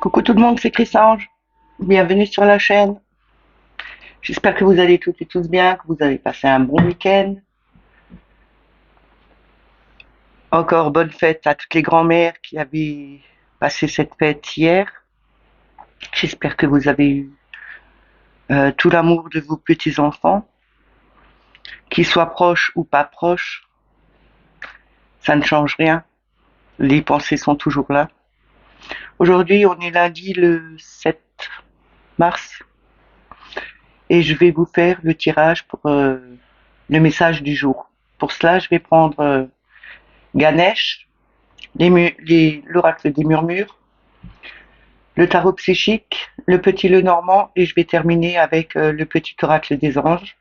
Coucou tout le monde, c'est Chrysange. Bienvenue sur la chaîne. J'espère que vous allez toutes et tous bien, que vous avez passé un bon week-end. Encore bonne fête à toutes les grand-mères qui avaient passé cette fête hier. J'espère que vous avez eu tout l'amour de vos petits-enfants, qu'ils soient proches ou pas proches. Ça ne change rien. Les pensées sont toujours là. Aujourd'hui, on est lundi le 7 mars et je vais vous faire le tirage pour le message du jour. Pour cela, je vais prendre Ganesh, l'oracle des murmures, le tarot psychique, le petit Lenormand et je vais terminer avec le petit oracle des anges.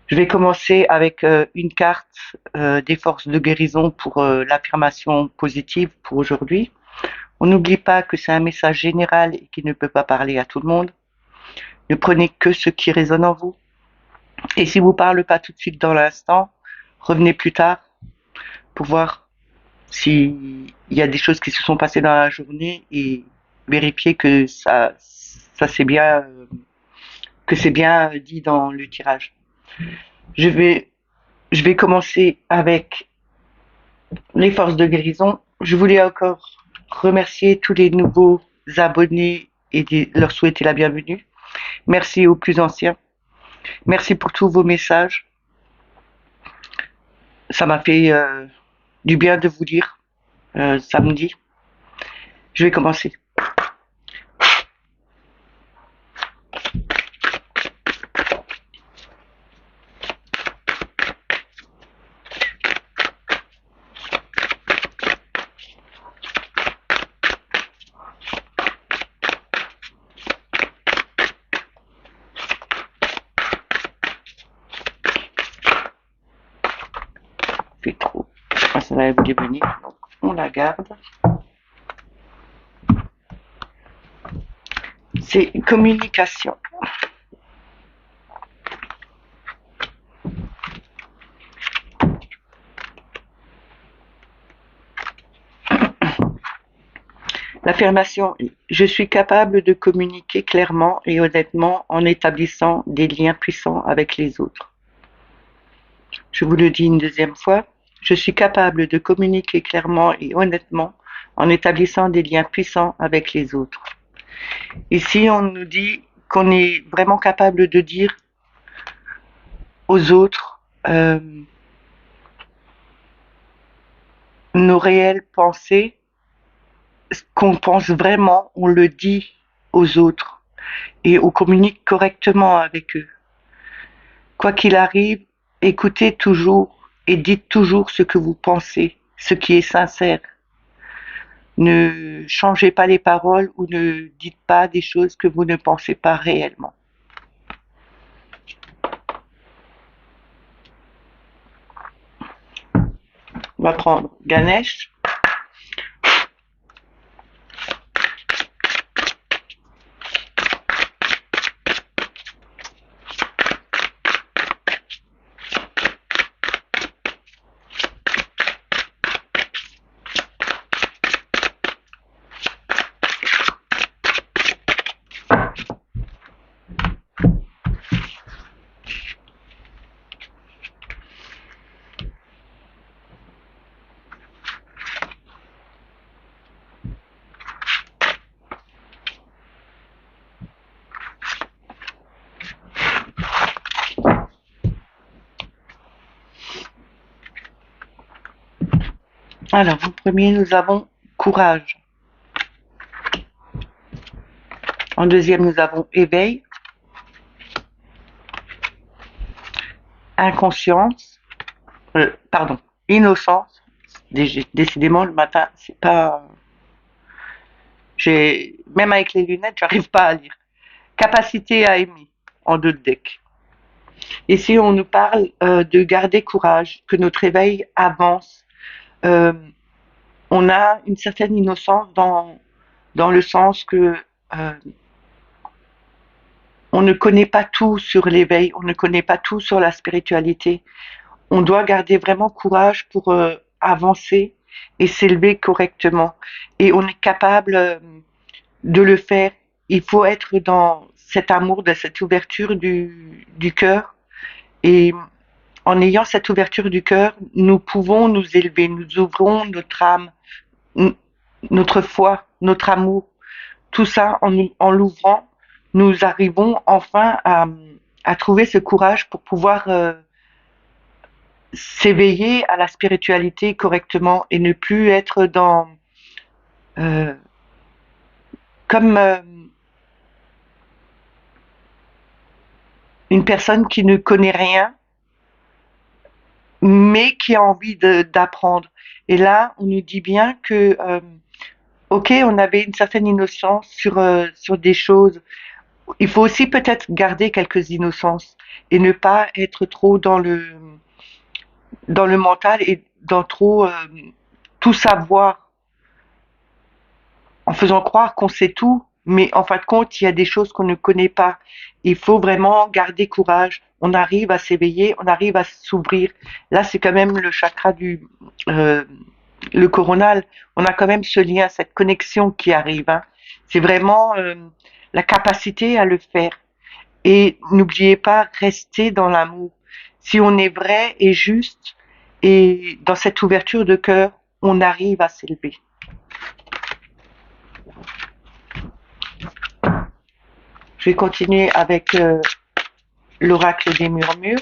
Je vais commencer avec une carte des forces de guérison pour l'affirmation positive pour aujourd'hui. On n'oublie pas que c'est un message général et qui ne peut pas parler à tout le monde. Ne prenez que ce qui résonne en vous. Et si vous ne parlez pas tout de suite dans l'instant, revenez plus tard pour voir s'il y a des choses qui se sont passées dans la journée et vérifier que ça c'est bien, que c'est bien dit dans le tirage. Je vais, je vais commencer avec les forces de guérison. Je voulais encore remercier tous les nouveaux abonnés et leur souhaiter la bienvenue. Merci aux plus anciens. Merci pour tous vos messages. Ça m'a fait du bien de vous lire samedi. Je vais commencer. Fait trop. Ça va vous venir, donc on la garde. C'est communication. L'affirmation est: je suis capable de communiquer clairement et honnêtement en établissant des liens puissants avec les autres. Je vous le dis une deuxième fois. Je suis capable de communiquer clairement et honnêtement en établissant des liens puissants avec les autres. Ici, on nous dit qu'on est vraiment capable de dire aux autres nos réelles pensées, ce qu'on pense vraiment, on le dit aux autres et on communique correctement avec eux. Quoi qu'il arrive, écoutez toujours et dites toujours ce que vous pensez, ce qui est sincère. Ne changez pas les paroles ou ne dites pas des choses que vous ne pensez pas réellement. On va prendre Ganesh. Alors, en premier, nous avons courage. En deuxième, nous avons éveil, inconscience, innocence. Décidément, le matin, c'est pas. Même avec les lunettes, j'arrive pas à lire. Capacité à aimer, en deux decks. Ici, on nous parle de garder courage, que notre éveil avance. Euh, on a une certaine innocence dans le sens que on ne connaît pas tout sur l'éveil, on ne connaît pas tout sur la spiritualité. On doit garder vraiment courage pour avancer et s'élever correctement. Et on est capable de le faire. Il faut être dans cet amour, de cette ouverture du cœur. Et en ayant cette ouverture du cœur, nous pouvons nous élever, nous ouvrons notre âme, notre foi, notre amour. Tout ça, en l'ouvrant, nous arrivons enfin à trouver ce courage pour pouvoir s'éveiller à la spiritualité correctement et ne plus être dans euh, comme une personne qui ne connaît rien, mais qui a envie d'apprendre. Et là, on nous dit bien que, ok, on avait une certaine innocence sur des choses. Il faut aussi peut-être garder quelques innocences et ne pas être trop dans le mental et dans trop tout savoir en faisant croire qu'on sait tout, mais en fin de compte, il y a des choses qu'on ne connaît pas. Il faut vraiment garder courage. On arrive à s'éveiller, on arrive à s'ouvrir. Là, c'est quand même le chakra euh, le coronal. On a quand même ce lien, cette connexion qui arrive, hein. C'est vraiment la capacité à le faire. Et n'oubliez pas, restez dans l'amour. Si on est vrai et juste et dans cette ouverture de cœur, on arrive à s'élever. Je vais continuer avec l'oracle des murmures.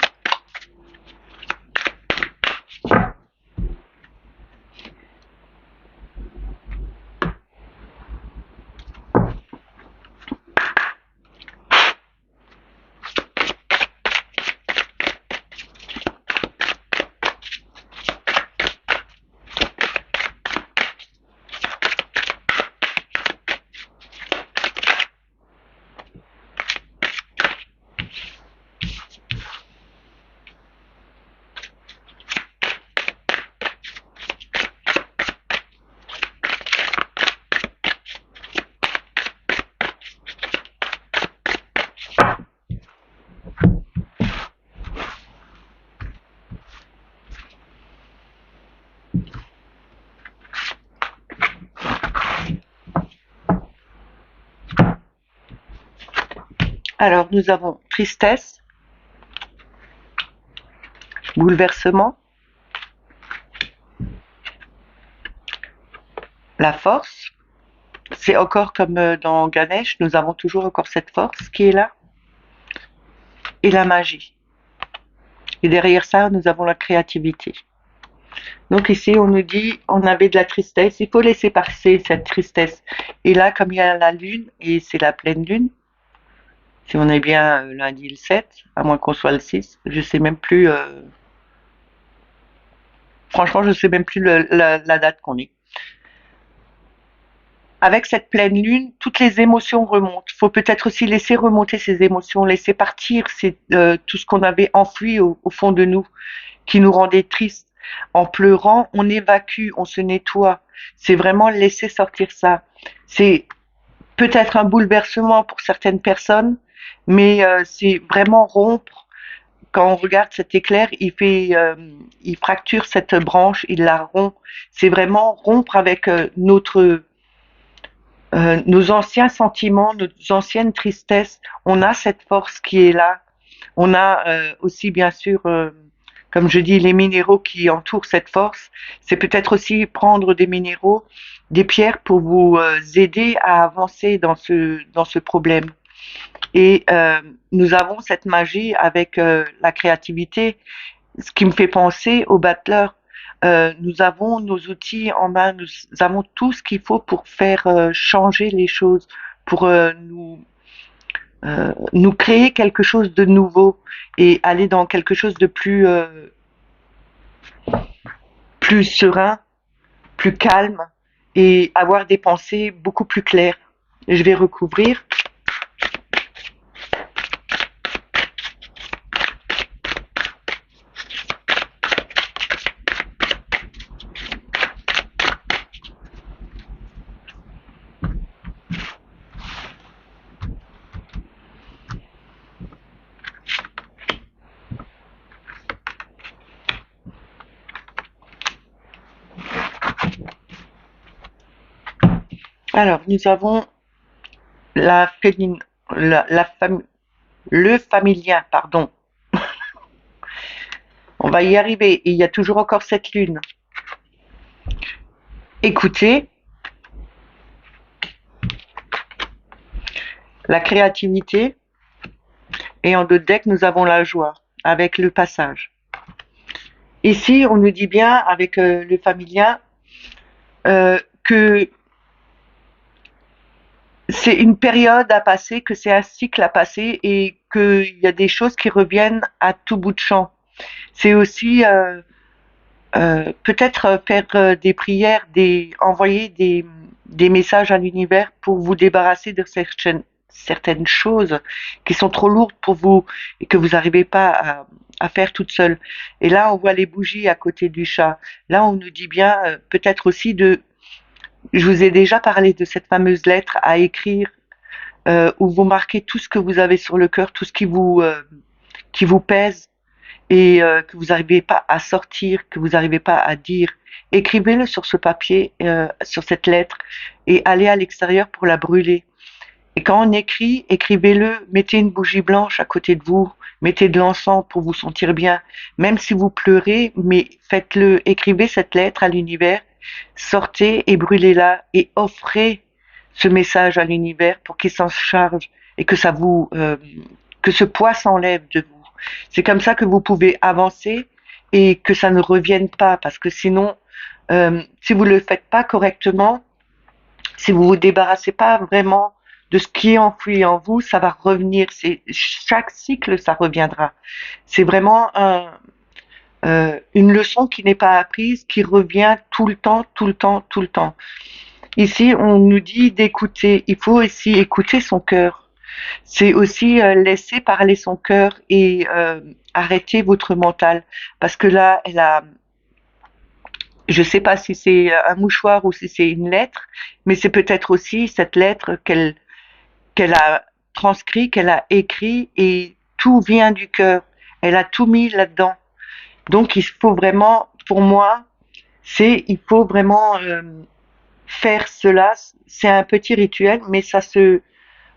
Alors, nous avons tristesse, bouleversement, la force. C'est encore comme dans Ganesh, nous avons toujours encore cette force qui est là, et la magie. Et derrière ça, nous avons la créativité. Donc ici, on nous dit, on avait de la tristesse, il faut laisser passer cette tristesse. Et là, comme il y a la lune, et c'est la pleine lune, si on est bien lundi le 7, à moins qu'on soit le 6, je sais même plus, franchement, je sais même plus la date qu'on est. Avec cette pleine lune, toutes les émotions remontent. Il faut peut-être aussi laisser remonter ces émotions, laisser partir tout ce qu'on avait enfoui au fond de nous, qui nous rendait tristes. En pleurant, on évacue, on se nettoie. C'est vraiment laisser sortir ça. C'est peut-être un bouleversement pour certaines personnes, mais c'est vraiment rompre. Quand on regarde cet éclair, il fracture cette branche, il la rompt. C'est vraiment rompre avec nos anciens sentiments, nos anciennes tristesses. On a cette force qui est là. On a aussi, bien sûr, comme je dis, les minéraux qui entourent cette force. C'est peut-être aussi prendre des minéraux, des pierres pour vous aider à avancer dans ce problème. Et nous avons cette magie avec la créativité, ce qui me fait penser aux battleurs. Nous avons nos outils en main, nous avons tout ce qu'il faut pour faire changer les choses, pour nous créer quelque chose de nouveau et aller dans quelque chose de plus serein, plus calme et avoir des pensées beaucoup plus claires. Je vais recouvrir. Alors, nous avons la féline, la le familien, pardon. On va y arriver. Et il y a toujours encore cette lune. Écoutez, la créativité. Et en deux decks, nous avons la joie avec le passage. Ici, on nous dit bien avec le familien que c'est une période à passer, que c'est un cycle à passer et qu'il y a des choses qui reviennent à tout bout de champ. C'est aussi peut-être faire des prières, envoyer des messages à l'univers pour vous débarrasser de certaines choses qui sont trop lourdes pour vous et que vous n'arrivez pas à faire toute seule. Et là, on voit les bougies à côté du chat. Là, on nous dit bien peut-être aussi je vous ai déjà parlé de cette fameuse lettre à écrire où vous marquez tout ce que vous avez sur le cœur, tout ce qui vous pèse et que vous n'arrivez pas à sortir, que vous n'arrivez pas à dire. Écrivez-le sur ce papier, sur cette lettre, et allez à l'extérieur pour la brûler. Et quand on écrit, écrivez-le, mettez une bougie blanche à côté de vous, mettez de l'encens pour vous sentir bien. Même si vous pleurez, mais faites-le, écrivez cette lettre à l'univers, sortez et brûlez-la et offrez ce message à l'univers pour qu'il s'en charge et que que ce poids s'enlève de vous. C'est comme ça que vous pouvez avancer et que ça ne revienne pas, parce que sinon, si vous le faites pas correctement, si vous vous débarrassez pas vraiment de ce qui est enfoui en vous, ça va revenir. Chaque cycle, ça reviendra. C'est vraiment une leçon qui n'est pas apprise, qui revient tout le temps, tout le temps, tout le temps. Ici, on nous dit d'écouter. Il faut aussi écouter son cœur. C'est aussi laisser parler son cœur et arrêter votre mental. Parce que là, je sais pas si c'est un mouchoir ou si c'est une lettre, mais c'est peut-être aussi cette lettre qu'elle a transcrit, qu'elle a écrit et tout vient du cœur. Elle a tout mis là-dedans. Donc il faut vraiment, pour moi, il faut vraiment faire cela. C'est un petit rituel, mais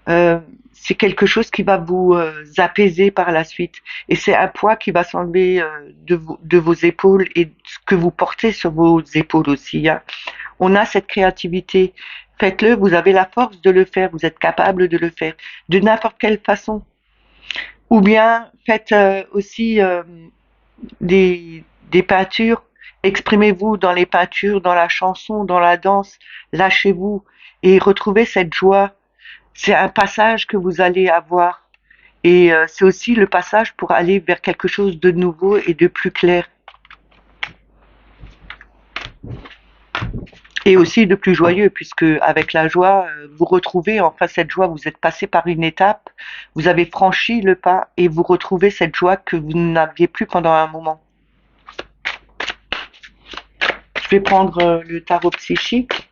euh, c'est quelque chose qui va vous apaiser par la suite. Et c'est un poids qui va s'enlever de vos épaules et ce que vous portez sur vos épaules aussi, hein. On a cette créativité. Faites-le, vous avez la force de le faire, vous êtes capable de le faire de n'importe quelle façon. Ou bien faites aussi des peintures, exprimez-vous dans les peintures, dans la chanson, dans la danse, lâchez-vous et retrouvez cette joie. C'est un passage que vous allez avoir et c'est aussi le passage pour aller vers quelque chose de nouveau et de plus clair. Et aussi de plus joyeux, puisque avec la joie, vous retrouvez enfin cette joie, vous êtes passé par une étape, vous avez franchi le pas et vous retrouvez cette joie que vous n'aviez plus pendant un moment. Je vais prendre le tarot psychique.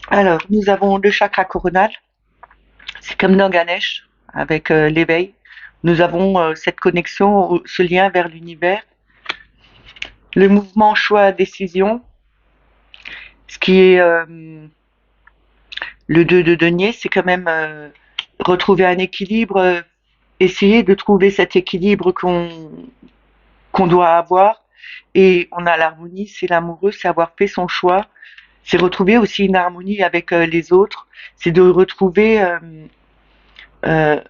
Alors, nous avons le chakra coronal, c'est comme dans Ganesh, avec l'éveil. Nous avons cette connexion, ce lien vers l'univers. Le mouvement choix-décision, ce qui est le 2 de denier, c'est quand même retrouver un équilibre, essayer de trouver cet équilibre qu'on doit avoir. Et on a l'harmonie, c'est l'amoureux, c'est avoir fait son choix. C'est retrouver aussi une harmonie avec les autres. C'est de retrouver euh,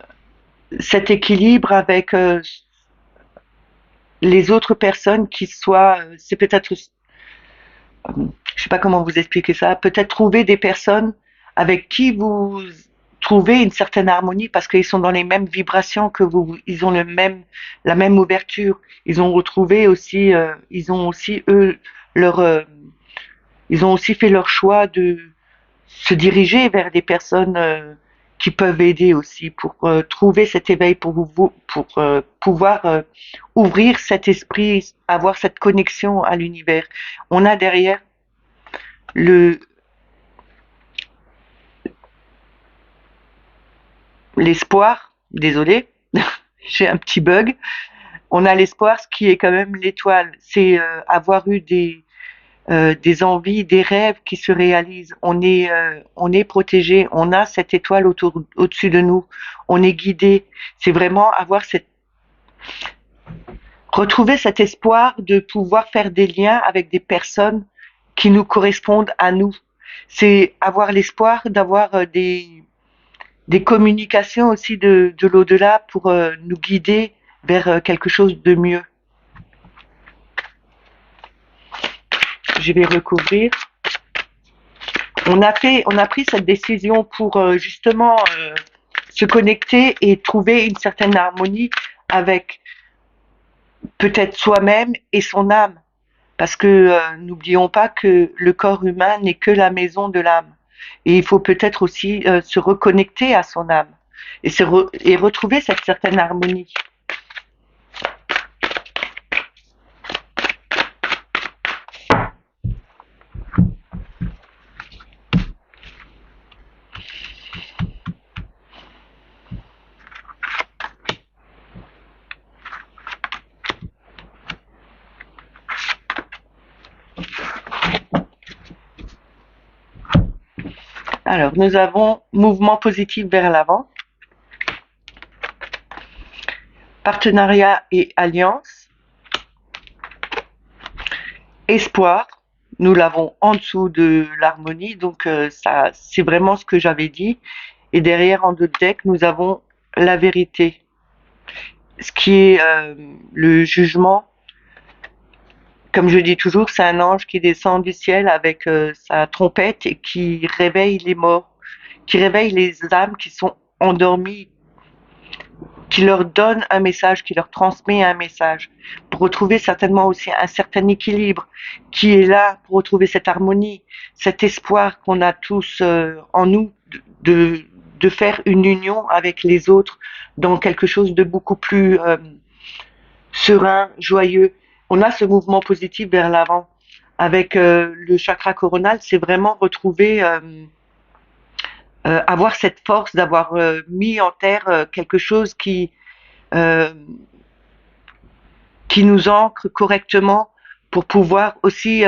cet équilibre avec les autres personnes qui soient, c'est peut-être, je sais pas comment vous expliquer ça, peut-être trouver des personnes avec qui vous trouver une certaine harmonie parce qu'ils sont dans les mêmes vibrations que vous. Ils ont la même ouverture. Ils ont aussi eux leur, ils ont aussi fait leur choix de se diriger vers des personnes qui peuvent aider aussi pour trouver cet éveil, pour pouvoir ouvrir cet esprit, avoir cette connexion à l'univers. On a derrière le l'espoir, désolé, j'ai un petit bug. On a l'espoir, ce qui est quand même l'étoile. C'est avoir eu des envies, des rêves qui se réalisent. On est protégé. On a cette étoile au-dessus de nous. On est guidé. C'est vraiment retrouver cet espoir de pouvoir faire des liens avec des personnes qui nous correspondent à nous. C'est avoir l'espoir d'avoir des communications aussi de l'au-delà pour nous guider vers quelque chose de mieux. Je vais recouvrir. On a pris cette décision pour justement se connecter et trouver une certaine harmonie avec peut-être soi-même et son âme. Parce que n'oublions pas que le corps humain n'est que la maison de l'âme. Et il faut peut-être aussi se reconnecter à son âme et retrouver cette certaine harmonie. Alors, nous avons mouvement positif vers l'avant, partenariat et alliance, espoir, nous l'avons en dessous de l'harmonie, donc ça, c'est vraiment ce que j'avais dit. Et derrière, en deux decks, nous avons la vérité, ce qui est le jugement. Comme je dis toujours, c'est un ange qui descend du ciel avec sa trompette et qui réveille les morts, qui réveille les âmes qui sont endormies, qui leur donne un message, qui leur transmet un message, pour retrouver certainement aussi un certain équilibre, qui est là pour retrouver cette harmonie, cet espoir qu'on a tous en nous de faire une union avec les autres dans quelque chose de beaucoup plus serein, joyeux. On a ce mouvement positif vers l'avant. Avec le chakra coronal, c'est vraiment retrouver, avoir cette force d'avoir mis en terre quelque chose euh, qui nous ancre correctement pour pouvoir aussi.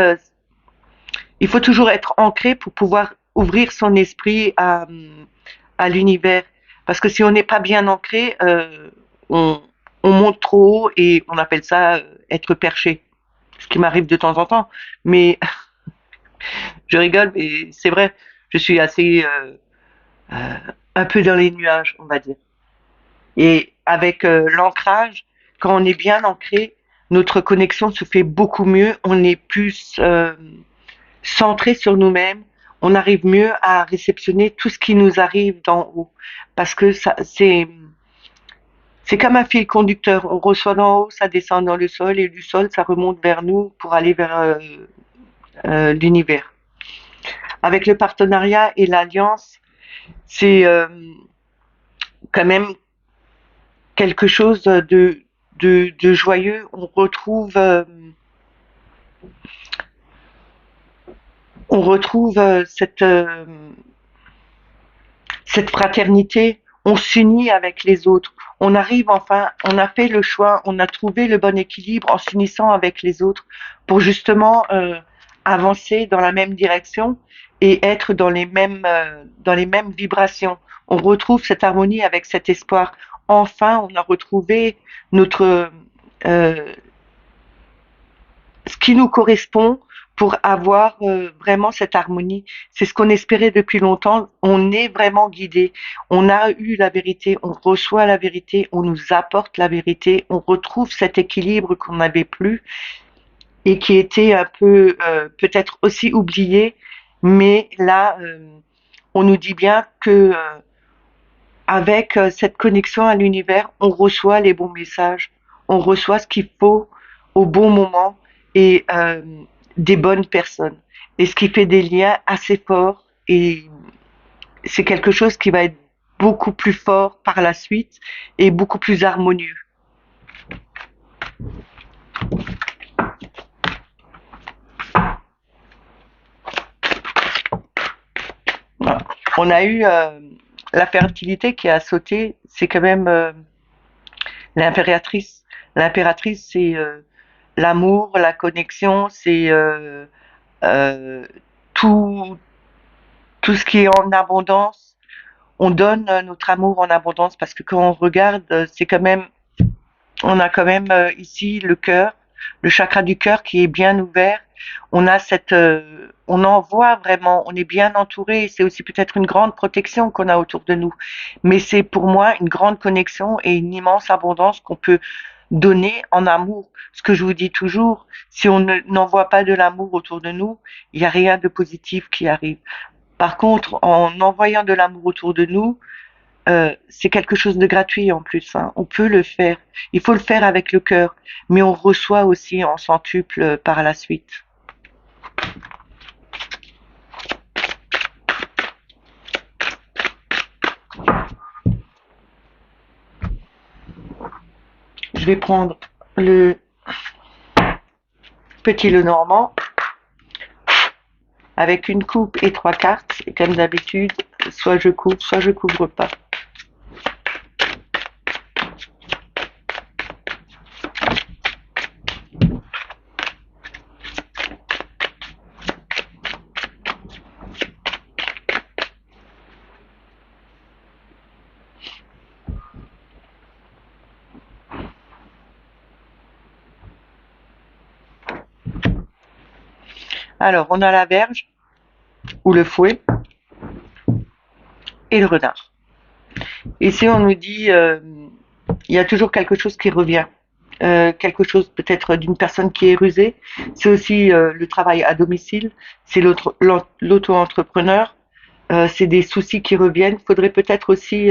Il faut toujours être ancré pour pouvoir ouvrir son esprit à l'univers. Parce que si on n'est pas bien ancré, on monte trop haut et on appelle ça être perché. Ce qui m'arrive de temps en temps. Mais je rigole, mais c'est vrai, je suis assez euh, un peu dans les nuages, on va dire. Et avec l'ancrage, quand on est bien ancré, notre connexion se fait beaucoup mieux. On est plus centré sur nous-mêmes. On arrive mieux à réceptionner tout ce qui nous arrive d'en haut. Parce que ça, c'est comme un fil conducteur. On reçoit d'en haut, ça descend dans le sol, et du sol, ça remonte vers nous pour aller vers l'univers. Avec le partenariat et l'alliance, c'est quand même quelque chose de joyeux. On retrouve cette fraternité. On s'unit avec les autres. On arrive enfin, on a fait le choix, on a trouvé le bon équilibre en s'unissant avec les autres pour justement avancer dans la même direction et être dans les mêmes vibrations. On retrouve cette harmonie avec cet espoir. Enfin, on a retrouvé notre ce qui nous correspond pour avoir vraiment cette harmonie. C'est ce qu'on espérait depuis longtemps. On est vraiment guidé. On a eu la vérité, on reçoit la vérité, on nous apporte la vérité, on retrouve cet équilibre qu'on n'avait plus et qui était un peu peut-être aussi oublié. Mais là, on nous dit bien que avec cette connexion à l'univers, on reçoit les bons messages, on reçoit ce qu'il faut au bon moment et des bonnes personnes. Et ce qui fait des liens assez forts et c'est quelque chose qui va être beaucoup plus fort par la suite et beaucoup plus harmonieux. Voilà. On a eu la fertilité qui a sauté, c'est quand même l'impératrice. L'impératrice, c'est l'amour, la connexion, c'est euh, tout, tout ce qui est en abondance. On donne notre amour en abondance parce que quand on regarde, c'est quand même, on a quand même ici le chakra du cœur qui est bien ouvert. On a on en voit vraiment, on est bien entouré. C'est aussi peut-être une grande protection qu'on a autour de nous, mais c'est pour moi une grande connexion et une immense abondance qu'on peut donner en amour. Ce que je vous dis toujours, si on n'envoie pas de l'amour autour de nous, il n'y a rien de positif qui arrive. Par contre, en envoyant de l'amour autour de nous, c'est quelque chose de gratuit en plus, hein. On peut le faire. Il faut le faire avec le cœur, mais on reçoit aussi en centuple par la suite. Je vais prendre le petit Lenormand avec une coupe et 3 cartes. Et comme d'habitude, soit je couvre pas. Alors, on a la Verge, ou le Fouet, et le Renard. Ici, on nous dit, il y a toujours quelque chose qui revient. Quelque chose peut-être d'une personne qui est rusée. C'est aussi le travail à domicile, c'est l'auto-entrepreneur, c'est des soucis qui reviennent. Il faudrait peut-être aussi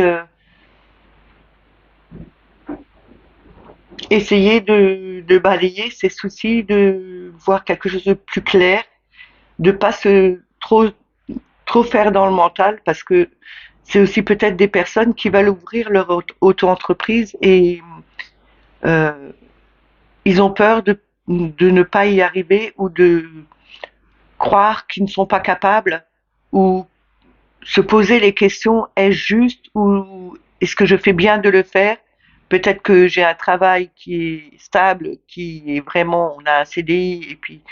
essayer de balayer ces soucis, de voir quelque chose de plus clair, de pas se trop faire dans le mental parce que c'est aussi peut-être des personnes qui veulent ouvrir leur auto-entreprise et euh, ils ont peur de ne pas y arriver ou de croire qu'ils ne sont pas capables ou se poser les questions, est-ce juste ou est-ce que je fais bien de le faire? Peut-être que j'ai un travail qui est stable, qui est vraiment, on a un CDI et puis,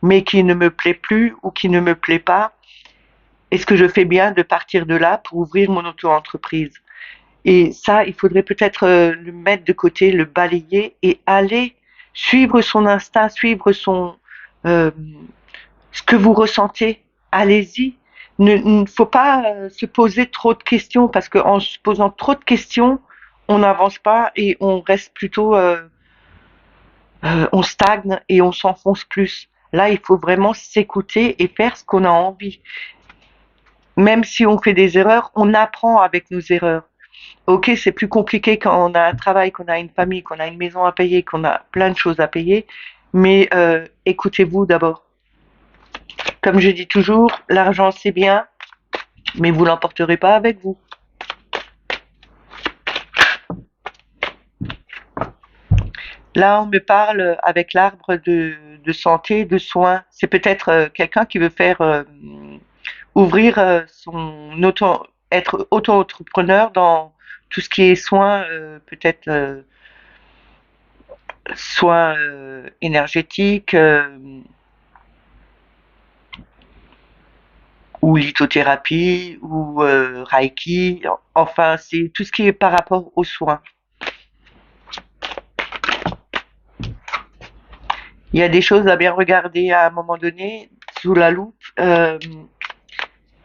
mais qui ne me plaît plus ou qui ne me plaît pas. Est-ce que je fais bien de partir de là pour ouvrir mon auto-entreprise? Et ça, il faudrait peut-être le mettre de côté, le balayer et aller suivre son instinct, suivre euh, ce que vous ressentez. Allez-y. Il ne faut pas se poser trop de questions parce qu'en se posant trop de questions, on n'avance pas et on reste plutôt, on stagne et on s'enfonce plus. Là, il faut vraiment s'écouter et faire ce qu'on a envie. Même si on fait des erreurs, on apprend avec nos erreurs. Ok, c'est plus compliqué quand on a un travail, qu'on a une famille, qu'on a une maison à payer, qu'on a plein de choses à payer, mais écoutez-vous d'abord. Comme je dis toujours, l'argent c'est bien, mais vous l'emporterez pas avec vous. Là, on me parle avec l'arbre de santé, de soins. C'est peut-être quelqu'un qui veut faire ouvrir être auto-entrepreneur dans tout ce qui est soins, peut-être soins énergétiques ou lithothérapie ou Reiki. Enfin, c'est tout ce qui est par rapport aux soins. Il y a des choses à bien regarder à un moment donné sous la loupe.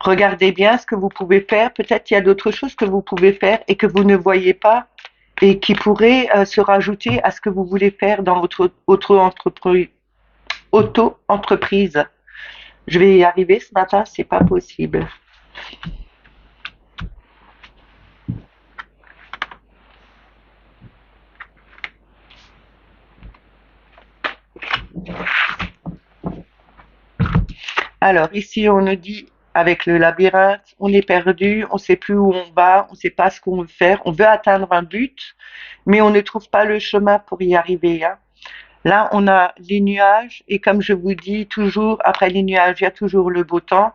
Regardez bien ce que vous pouvez faire. Peut-être il y a d'autres choses que vous pouvez faire et que vous ne voyez pas et qui pourraient se rajouter à ce que vous voulez faire dans votre auto-entreprise. Je vais y arriver ce matin, c'est pas possible. Alors ici, on nous dit avec le labyrinthe, on est perdu, on ne sait plus où on va, on ne sait pas ce qu'on veut faire, on veut atteindre un but, mais on ne trouve pas le chemin pour y arriver, hein. Là, on a les nuages et comme je vous dis toujours, après les nuages, il y a toujours le beau temps.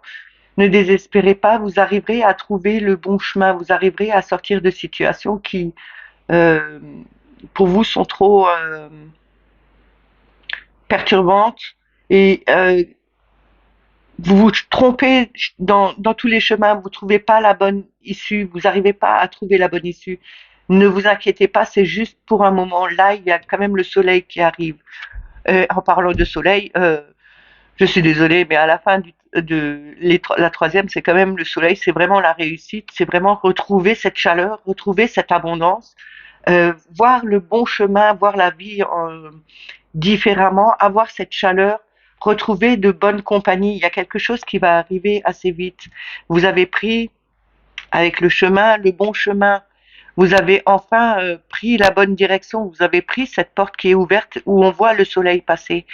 Ne désespérez pas, vous arriverez à trouver le bon chemin, vous arriverez à sortir de situations qui, euh, pour vous, sont trop perturbantes et vous vous trompez dans tous les chemins, vous trouvez pas la bonne issue, vous n'arrivez pas à trouver la bonne issue. Ne vous inquiétez pas, c'est juste pour un moment. Là, il y a quand même le soleil qui arrive. En parlant de soleil, je suis désolée, mais à la fin la troisième, c'est quand même le soleil, c'est vraiment la réussite, c'est vraiment retrouver cette chaleur, retrouver cette abondance, voir le bon chemin, voir la vie différemment, avoir cette chaleur, retrouver de bonnes compagnies. Il y a quelque chose qui va arriver assez vite. Vous avez pris avec le chemin, le bon chemin. Vous avez enfin pris la bonne direction. Vous avez pris cette porte qui est ouverte où on voit le soleil passer.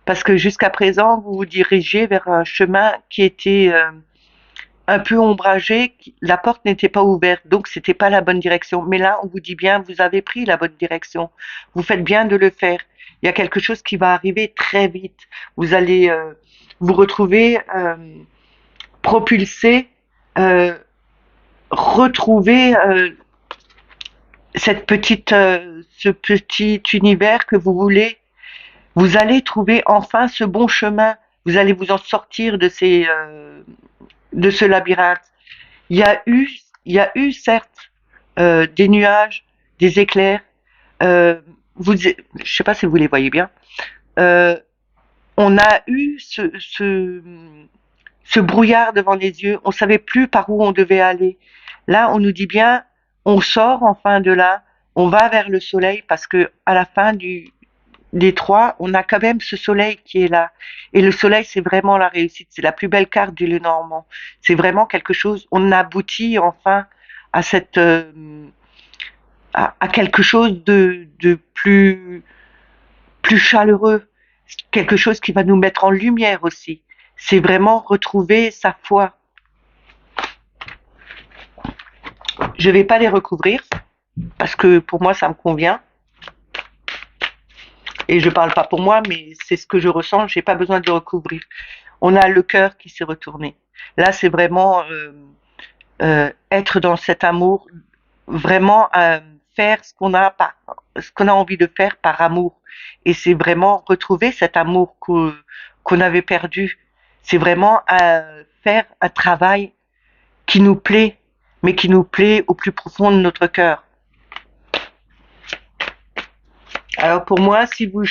Parce que jusqu'à présent, vous vous dirigez vers un chemin qui était un peu ombragé, la porte n'était pas ouverte, donc c'était pas la bonne direction. Mais là, on vous dit bien, vous avez pris la bonne direction. Vous faites bien de le faire. Il y a quelque chose qui va arriver très vite. Vous allez vous retrouver propulsé, euh, retrouver ce petit univers que vous voulez. Vous allez trouver enfin ce bon chemin. Vous allez vous en sortir de ce labyrinthe. Il y a eu, il y a eu certes des nuages, des éclairs. Euh, je ne sais pas si vous les voyez bien. Euh, on a eu ce brouillard devant les yeux. On savait plus par où on devait aller. Là, on nous dit bien, on sort enfin de là. On va vers le soleil parce que à la fin des trois, on a quand même ce soleil qui est là. Et le soleil, c'est vraiment la réussite. C'est la plus belle carte du Lenormand. C'est vraiment quelque chose. On aboutit enfin à à quelque chose de plus chaleureux, quelque chose qui va nous mettre en lumière aussi. C'est vraiment retrouver sa foi. Je vais pas les recouvrir parce que pour moi ça me convient et je parle pas pour moi, mais c'est ce que je ressens. J'ai pas besoin de le recouvrir. On a le cœur qui s'est retourné. Là, c'est vraiment être dans cet amour, vraiment faire ce qu'on a envie de faire par amour. Et c'est vraiment retrouver cet amour qu'on avait perdu. C'est vraiment faire un travail qui nous plaît, mais qui nous plaît au plus profond de notre cœur. Alors pour moi, si vous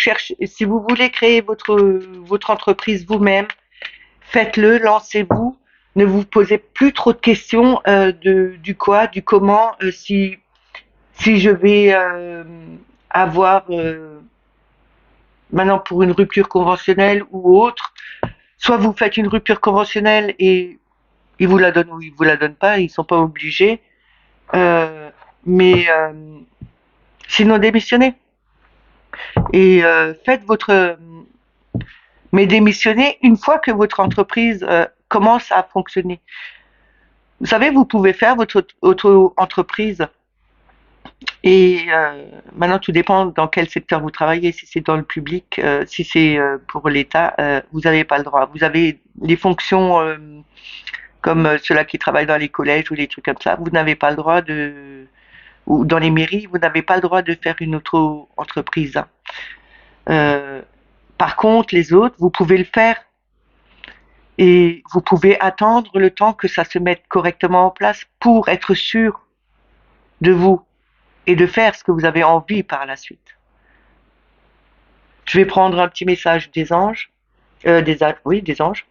voulez créer votre entreprise vous-même, faites-le, lancez-vous. Ne vous posez plus trop de questions du quoi, du comment, si je vais avoir maintenant pour une rupture conventionnelle ou autre, soit vous faites une rupture conventionnelle et ils vous la donnent ou ils vous la donnent pas, ils sont pas obligés, euh, mais sinon démissionnez et faites votre mais démissionnez une fois que votre entreprise commence à fonctionner. Vous savez, vous pouvez faire votre auto-entreprise et maintenant tout dépend dans quel secteur vous travaillez. Si c'est dans le public, si c'est pour l'État, vous n'avez pas le droit. Vous avez les fonctions comme ceux-là qui travaillent dans les collèges ou les trucs comme ça. Vous n'avez pas le droit ou dans les mairies, vous n'avez pas le droit de faire une auto-entreprise. Euh, Par contre, les autres, vous pouvez le faire et vous pouvez attendre le temps que ça se mette correctement en place pour être sûr de vous et de faire ce que vous avez envie par la suite. Je vais prendre un petit message des anges, oui, des anges.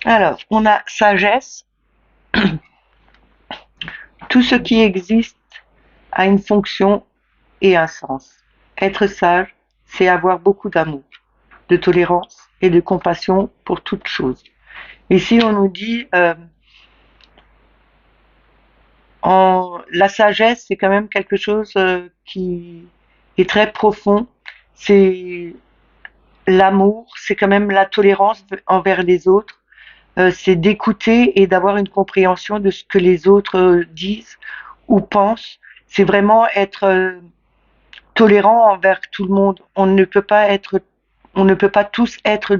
Alors, on a sagesse. Tout ce qui existe a une fonction et un sens. Être sage, c'est avoir beaucoup d'amour. de tolérance et de compassion pour toute chose. Ici, on nous dit, la sagesse, c'est quand même quelque chose qui est très profond. C'est l'amour, c'est quand même la tolérance envers les autres. C'est d'écouter et d'avoir une compréhension de ce que les autres disent ou pensent. C'est vraiment être tolérant envers tout le monde. On ne peut pas tous être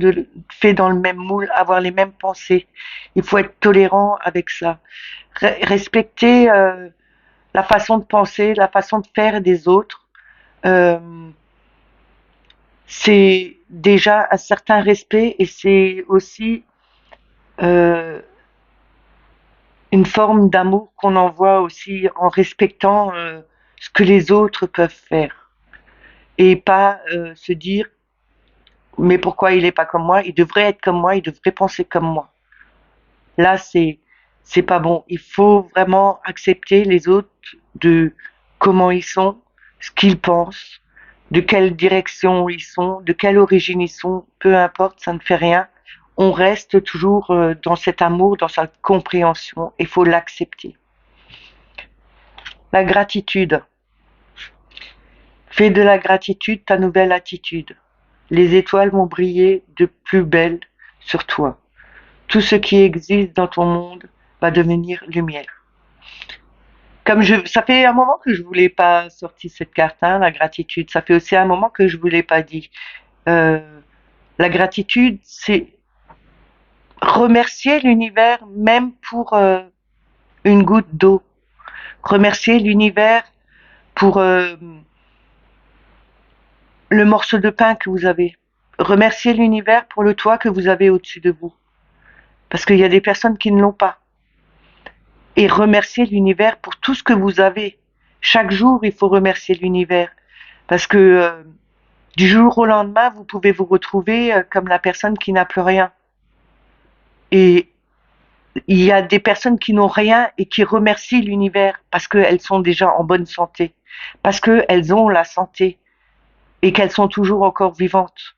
faits dans le même moule, avoir les mêmes pensées. Il faut être tolérant avec ça. Respecter la façon de penser, la façon de faire des autres. Euh, c'est déjà un certain respect et c'est aussi euh, une forme d'amour qu'on envoie aussi en respectant ce que les autres peuvent faire et pas se dire mais pourquoi il est pas comme moi? Il devrait être comme moi, il devrait penser comme moi. Là, c'est pas bon. Il faut vraiment accepter les autres de comment ils sont, ce qu'ils pensent, de quelle direction ils sont, de quelle origine ils sont, peu importe, ça ne fait rien. On reste toujours dans cet amour, dans cette compréhension. Il faut l'accepter. La gratitude. Fais de la gratitude ta nouvelle attitude. Les étoiles vont briller de plus belle sur toi. Tout ce qui existe dans ton monde va devenir lumière. Ça fait un moment que je voulais pas sortir cette carte, hein, la gratitude. Ça fait aussi un moment que je voulais pas dire. Euh, la gratitude, c'est remercier l'univers même pour une goutte d'eau. Remercier l'univers pour le morceau de pain que vous avez. Remercier l'univers pour le toit que vous avez au-dessus de vous. Parce qu'il y a des personnes qui ne l'ont pas. Et remercier l'univers pour tout ce que vous avez. Chaque jour, il faut remercier l'univers. Parce que du jour au lendemain, vous pouvez vous retrouver comme la personne qui n'a plus rien. Et il y a des personnes qui n'ont rien et qui remercient l'univers parce qu'elles sont déjà en bonne santé, parce qu'elles ont la santé et qu'elles sont toujours encore vivantes.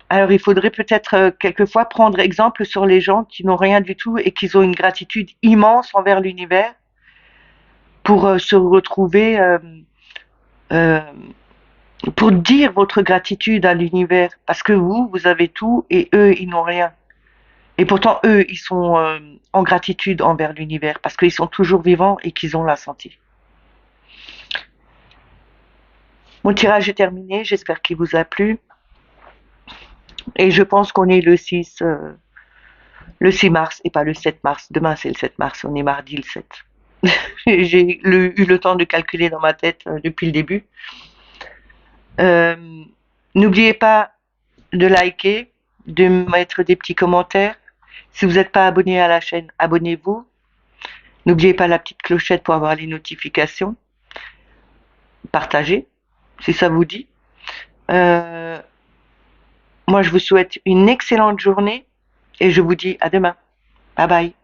Alors il faudrait peut-être quelquefois prendre exemple sur les gens qui n'ont rien du tout et qui ont une gratitude immense envers l'univers pour se retrouver, euh, pour dire votre gratitude à l'univers, parce que vous avez tout et eux, ils n'ont rien. Et pourtant, eux, ils sont en gratitude envers l'univers, parce qu'ils sont toujours vivants et qu'ils ont la santé. Mon tirage est terminé, j'espère qu'il vous a plu. Et je pense qu'on est le 6 mars et pas le 7 mars. Demain, c'est le 7 mars, on est mardi le 7. J'ai eu le temps de calculer dans ma tête depuis le début. Euh, N'oubliez pas de liker, de mettre des petits commentaires. Si vous n'êtes pas abonné à la chaîne, abonnez-vous. N'oubliez pas la petite clochette pour avoir les notifications. Partagez, si ça vous dit. Euh, Moi, je vous souhaite une excellente journée et je vous dis à demain. Bye bye.